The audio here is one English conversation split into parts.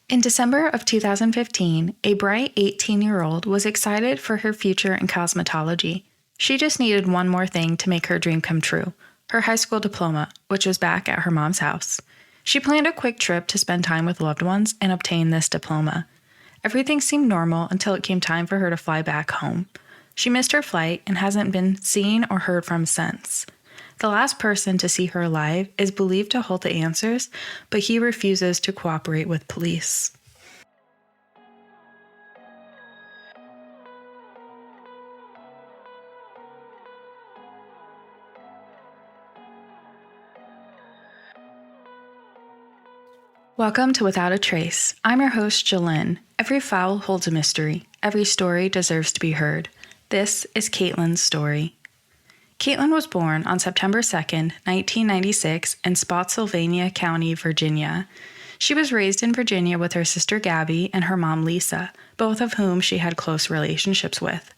In December of 2015, a bright 18-year-old was excited for her future in cosmetology. She just needed one more thing to make her dream come true, her high school diploma, which was back at her mom's house. She planned a quick trip to spend time with loved ones and obtain this diploma. Everything seemed normal until it came time for her to fly back home. She missed her flight and hasn't been seen or heard from since. The last person to see her alive is believed to hold the answers, but he refuses to cooperate with police. Welcome to Without a Trace. I'm your host, Jalyn. Every file holds a mystery. Every story deserves to be heard. This is Katelin's story. Katelin was born on September 2nd, 1996 in Spotsylvania County, Virginia. She was raised in Virginia with her sister Gabby and her mom Lisa, both of whom she had close relationships with.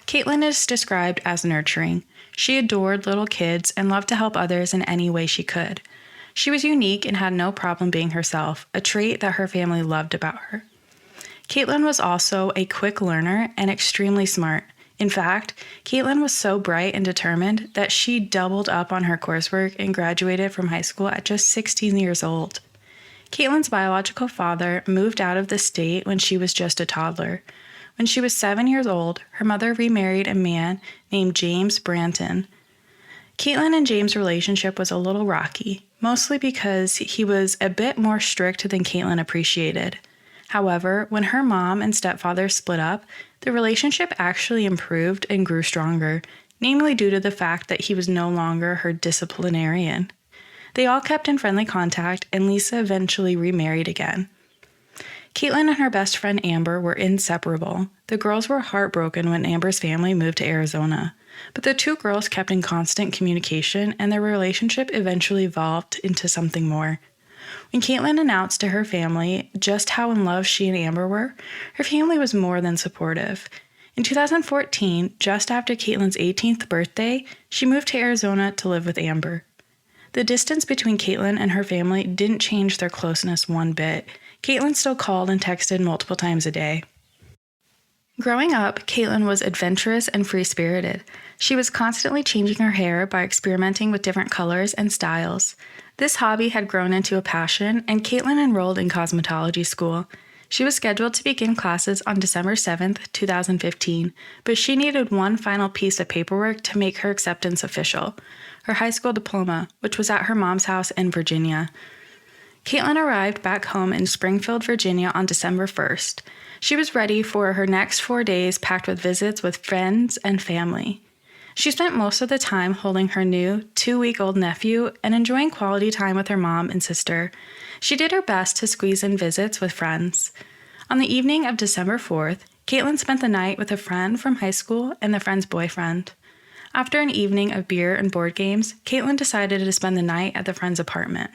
Katelin is described as nurturing. She adored little kids and loved to help others in any way she could. She was unique and had no problem being herself, a trait that her family loved about her. Katelin was also a quick learner and extremely smart. In fact, Katelin was so bright and determined that she doubled up on her coursework and graduated from high school at just 16 years old. Katelin's biological father moved out of the state when she was just a toddler. When she was 7 years old, her mother remarried a man named James Branton. Katelin and James' relationship was a little rocky, mostly because he was a bit more strict than Katelin appreciated. However, when her mom and stepfather split up, the relationship actually improved and grew stronger, namely due to the fact that he was no longer her disciplinarian. They all kept in friendly contact, and Lisa eventually remarried again. Katelin and her best friend Amber were inseparable. The girls were heartbroken when Amber's family moved to Arizona, but the two girls kept in constant communication, and their relationship eventually evolved into something more. When Katelin announced to her family just how in love she and Amber were, her family was more than supportive. In 2014, just after Katelin's 18th birthday, she moved to Arizona to live with Amber. The distance between Katelin and her family didn't change their closeness one bit. Katelin still called and texted multiple times a day. Growing up, Katelin was adventurous and free-spirited. She was constantly changing her hair by experimenting with different colors and styles. This hobby had grown into a passion, and Katelin enrolled in cosmetology school. She was scheduled to begin classes on December 7th, 2015, but she needed one final piece of paperwork to make her acceptance official, her high school diploma, which was at her mom's house in Virginia. Katelin arrived back home in Springfield, Virginia on December 1st. She was ready for her next 4 days packed with visits with friends and family. She spent most of the time holding her new 2-week-old nephew and enjoying quality time with her mom and sister. She did her best to squeeze in visits with friends. On the evening of December 4th, Katelin spent the night with a friend from high school and the friend's boyfriend. After an evening of beer and board games, Katelin decided to spend the night at the friend's apartment.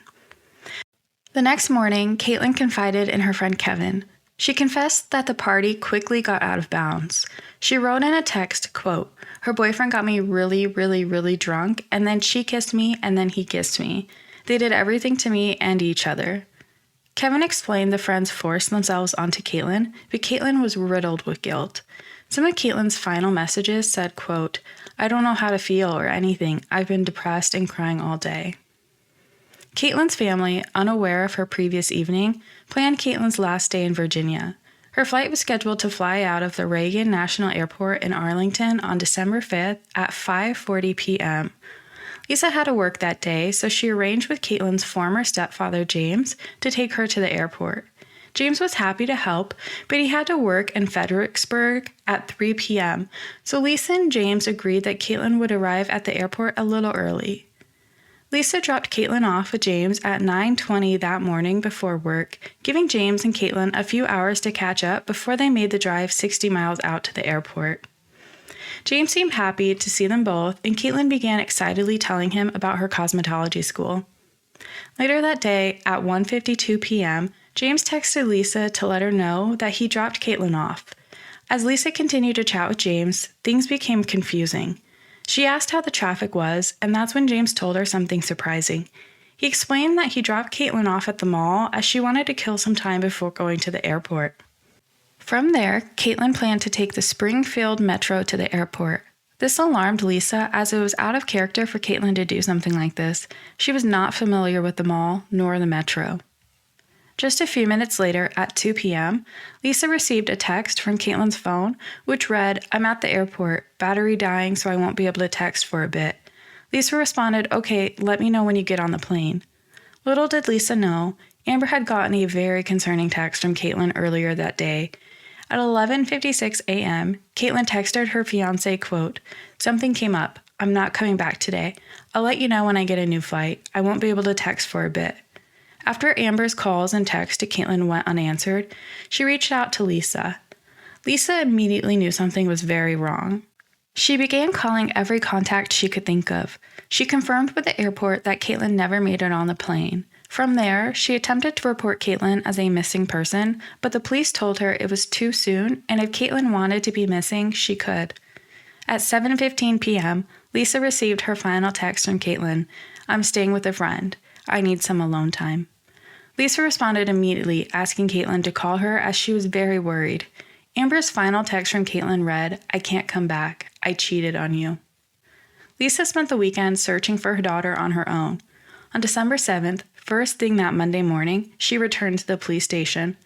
The next morning, Katelin confided in her friend Kevin. She confessed that the party quickly got out of bounds. She wrote in a text, quote, "Her boyfriend got me really, really, really drunk, and then she kissed me, and then he kissed me. They did everything to me and each other." Kevin explained the friends forced themselves onto Katelin, but Katelin was riddled with guilt. Some of Katelin's final messages said, quote, "I don't know how to feel or anything. I've been depressed and crying all day." Katelin's family, unaware of her previous evening, planned Katelin's last day in Virginia. Her flight was scheduled to fly out of the Reagan National Airport in Arlington on December 5th at 5:40 p.m. Lisa had to work that day, so she arranged with Katelin's former stepfather, James, to take her to the airport. James was happy to help, but he had to work in Fredericksburg at 3 p.m., so Lisa and James agreed that Katelin would arrive at the airport a little early. Lisa dropped Katelin off with James at 9:20 that morning before work, giving James and Katelin a few hours to catch up before they made the drive 60 miles out to the airport. James seemed happy to see them both, and Katelin began excitedly telling him about her cosmetology school. Later that day, at 1:52 p.m., James texted Lisa to let her know that he dropped Katelin off. As Lisa continued to chat with James, things became confusing. She asked how the traffic was, and that's when James told her something surprising. He explained that he dropped Katelin off at the mall as she wanted to kill some time before going to the airport. From there, Katelin planned to take the Springfield Metro to the airport. This alarmed Lisa as it was out of character for Katelin to do something like this. She was not familiar with the mall nor the Metro. Just a few minutes later, at 2 p.m., Lisa received a text from Katelin's phone, which read, "I'm at the airport, battery dying so I won't be able to text for a bit." Lisa responded, "Okay, let me know when you get on the plane." Little did Lisa know, Amber had gotten a very concerning text from Katelin earlier that day. At 11:56 a.m., Katelin texted her fiancé, quote, "Something came up. I'm not coming back today. I'll let you know when I get a new flight. I won't be able to text for a bit." After Amber's calls and texts to Katelin went unanswered, she reached out to Lisa. Lisa immediately knew something was very wrong. She began calling every contact she could think of. She confirmed with the airport that Katelin never made it on the plane. From there, she attempted to report Katelin as a missing person, but the police told her it was too soon, and if Katelin wanted to be missing, she could. At 7:15 p.m., Lisa received her final text from Katelin, "I'm staying with a friend. I need some alone time." Lisa responded immediately, asking Katelin to call her as she was very worried. Amber's final text from Katelin read, "I can't come back. I cheated on you." Lisa spent the weekend searching for her daughter on her own. On December 7th, first thing that Monday morning, she returned to the police station.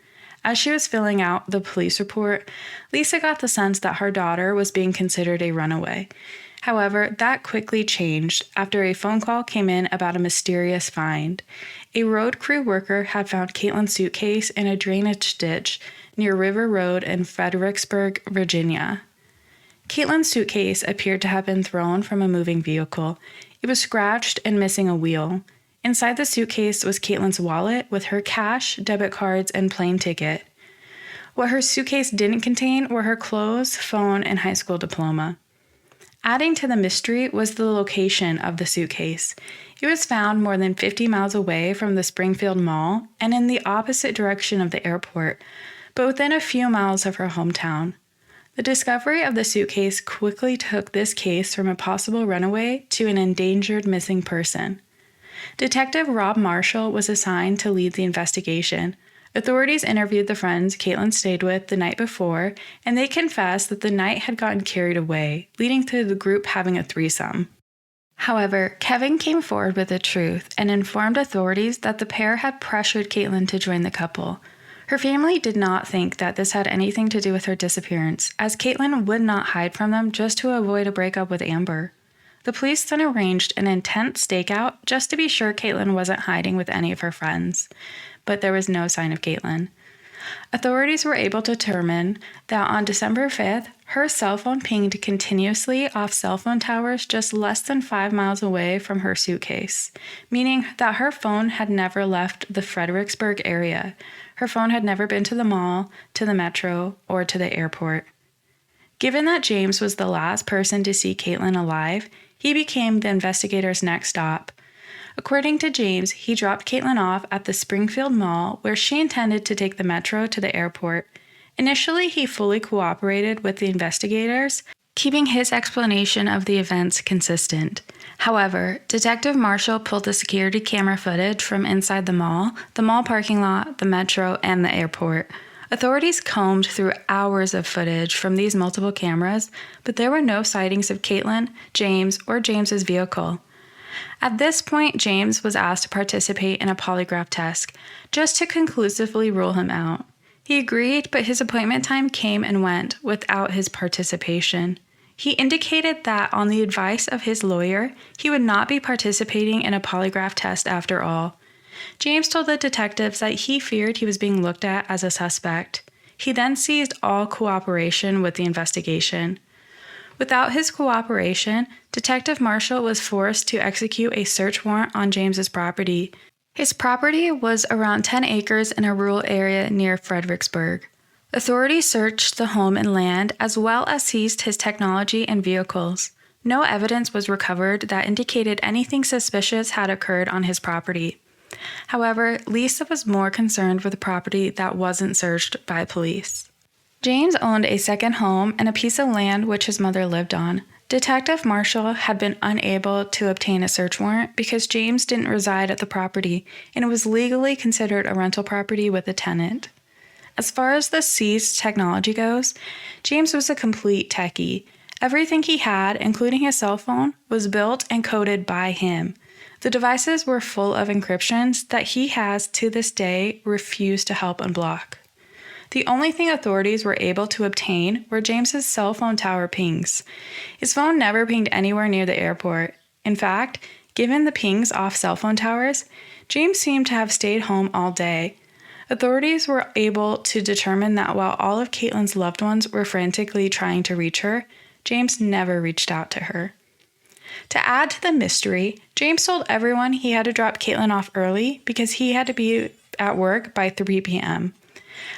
As she was filling out the police report, Lisa got the sense that her daughter was being considered a runaway. However, that quickly changed after a phone call came in about a mysterious find. A road crew worker had found Katelin's suitcase in a drainage ditch near River Road in Fredericksburg, Virginia. Katelin's suitcase appeared to have been thrown from a moving vehicle. It was scratched and missing a wheel. Inside the suitcase was Katelin's wallet with her cash, debit cards, and plane ticket. What her suitcase didn't contain were her clothes, phone, and high school diploma. Adding to the mystery was the location of the suitcase. It was found more than 50 miles away from the Springfield Mall and in the opposite direction of the airport, but within a few miles of her hometown. The discovery of the suitcase quickly took this case from a possible runaway to an endangered missing person. Detective Rob Marshall was assigned to lead the investigation. Authorities interviewed the friends Katelin stayed with the night before, and they confessed that the night had gotten carried away, leading to the group having a threesome. However, Kevin came forward with the truth and informed authorities that the pair had pressured Katelin to join the couple. Her family did not think that this had anything to do with her disappearance, as Katelin would not hide from them just to avoid a breakup with Amber. The police then arranged an intense stakeout just to be sure Katelin wasn't hiding with any of her friends, but there was no sign of Katelin. Authorities were able to determine that on December 5th, her cell phone pinged continuously off cell phone towers just less than 5 miles away from her suitcase, meaning that her phone had never left the Fredericksburg area. Her phone had never been to the mall, to the Metro, or to the airport. Given that James was the last person to see Katelin alive, he became the investigators' next stop. According to James, he dropped Katelin off at the Springfield Mall, where she intended to take the Metro to the airport. Initially, he fully cooperated with the investigators, keeping his explanation of the events consistent. However, Detective Marshall pulled the security camera footage from inside the mall parking lot, the Metro, and the airport. Authorities combed through hours of footage from these multiple cameras, but there were no sightings of Katelin, James, or James's vehicle. At this point, James was asked to participate in a polygraph test, just to conclusively rule him out. He agreed, but his appointment time came and went without his participation. He indicated that on the advice of his lawyer, he would not be participating in a polygraph test after all. James told the detectives that he feared he was being looked at as a suspect. He then ceased all cooperation with the investigation. Without his cooperation, Detective Marshall was forced to execute a search warrant on James's property. His property was around 10 acres in a rural area near Fredericksburg. Authorities searched the home and land as well as seized his technology and vehicles. No evidence was recovered that indicated anything suspicious had occurred on his property. However, Lisa was more concerned with the property that wasn't searched by police. James owned a second home and a piece of land which his mother lived on. Detective Marshall had been unable to obtain a search warrant because James didn't reside at the property and it was legally considered a rental property with a tenant. As far as the seized technology goes, James was a complete techie. Everything he had, including his cell phone, was built and coded by him. The devices were full of encryptions that he has to this day refused to help unblock. The only thing authorities were able to obtain were James's cell phone tower pings. His phone never pinged anywhere near the airport. In fact, given the pings off cell phone towers, James seemed to have stayed home all day. Authorities were able to determine that while all of Katelin's loved ones were frantically trying to reach her, James never reached out to her. To add to the mystery, James told everyone he had to drop Katelin off early because he had to be at work by 3 p.m.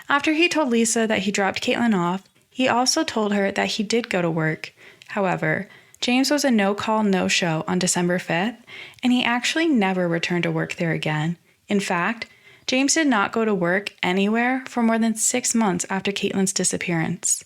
After he told Lisa that he dropped Katelin off, he also told her that he did go to work. However, James was a no-call, no-show on December 5th, and he actually never returned to work there again. In fact, James did not go to work anywhere for more than 6 months after Katelin's disappearance.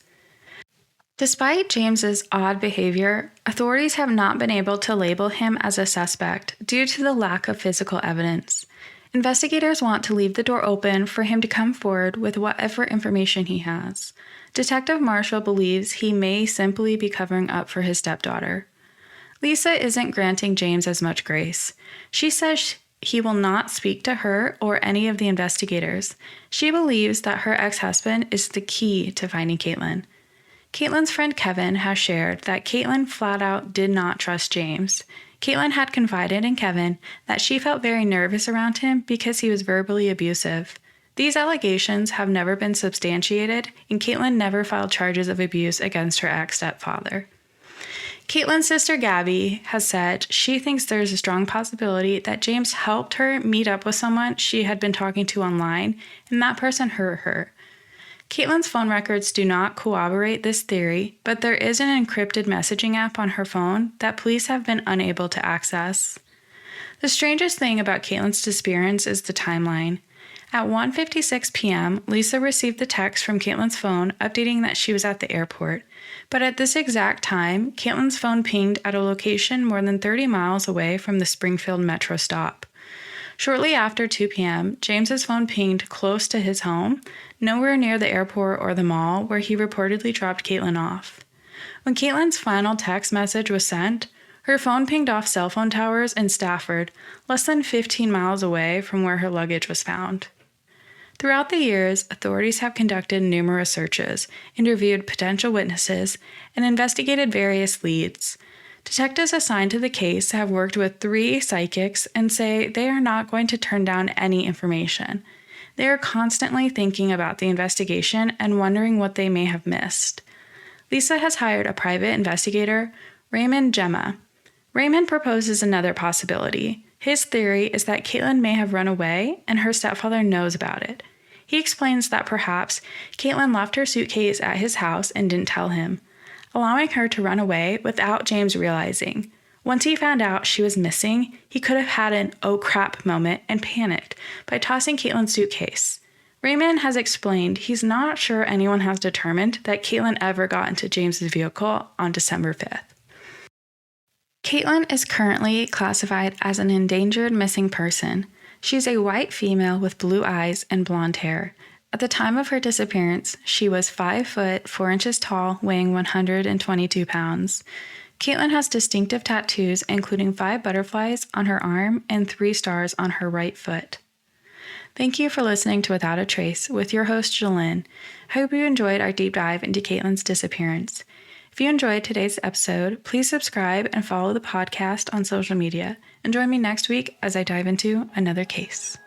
Despite James's odd behavior, authorities have not been able to label him as a suspect due to the lack of physical evidence. Investigators want to leave the door open for him to come forward with whatever information he has. Detective Marshall believes he may simply be covering up for his stepdaughter. Lisa isn't granting James as much grace. She says he will not speak to her or any of the investigators. She believes that her ex-husband is the key to finding Katelin. Katelin's friend Kevin has shared that Katelin flat out did not trust James. Katelin had confided in Kevin that she felt very nervous around him because he was verbally abusive. These allegations have never been substantiated, and Katelin never filed charges of abuse against her ex-stepfather. Katelin's sister Gabby has said she thinks there is a strong possibility that James helped her meet up with someone she had been talking to online, and that person hurt her. Katelin's phone records do not corroborate this theory, but there is an encrypted messaging app on her phone that police have been unable to access. The strangest thing about Katelin's disappearance is the timeline. At 1:56 p.m., Lisa received the text from Katelin's phone updating that she was at the airport, but at this exact time, Katelin's phone pinged at a location more than 30 miles away from the Springfield metro stop. Shortly after 2 p.m., James's phone pinged close to his home, nowhere near the airport or the mall where he reportedly dropped Katelin off. When Katelin's final text message was sent, her phone pinged off cell phone towers in Stafford, less than 15 miles away from where her luggage was found. Throughout the years, authorities have conducted numerous searches, interviewed potential witnesses, and investigated various leads. Detectives assigned to the case have worked with 3 psychics and say they are not going to turn down any information. They are constantly thinking about the investigation and wondering what they may have missed. Lisa has hired a private investigator, Raymond Gemma. Raymond proposes another possibility. His theory is that Katelin may have run away and her stepfather knows about it. He explains that perhaps Katelin left her suitcase at his house and didn't tell him, allowing her to run away without James realizing. Once he found out she was missing, he could have had an oh crap moment and panicked by tossing Katelin's suitcase. Raymond has explained he's not sure anyone has determined that Katelin ever got into James's vehicle on December 5th. Katelin is currently classified as an endangered missing person. She's a white female with blue eyes and blonde hair. At the time of her disappearance, she was 5 foot 4 inches tall, weighing 122 pounds. Katelin has distinctive tattoos, including 5 butterflies on her arm and 3 stars on her right foot. Thank you for listening to Without a Trace with your host, Jolynn. I hope you enjoyed our deep dive into Katelin's disappearance. If you enjoyed today's episode, please subscribe and follow the podcast on social media, and join me next week as I dive into another case.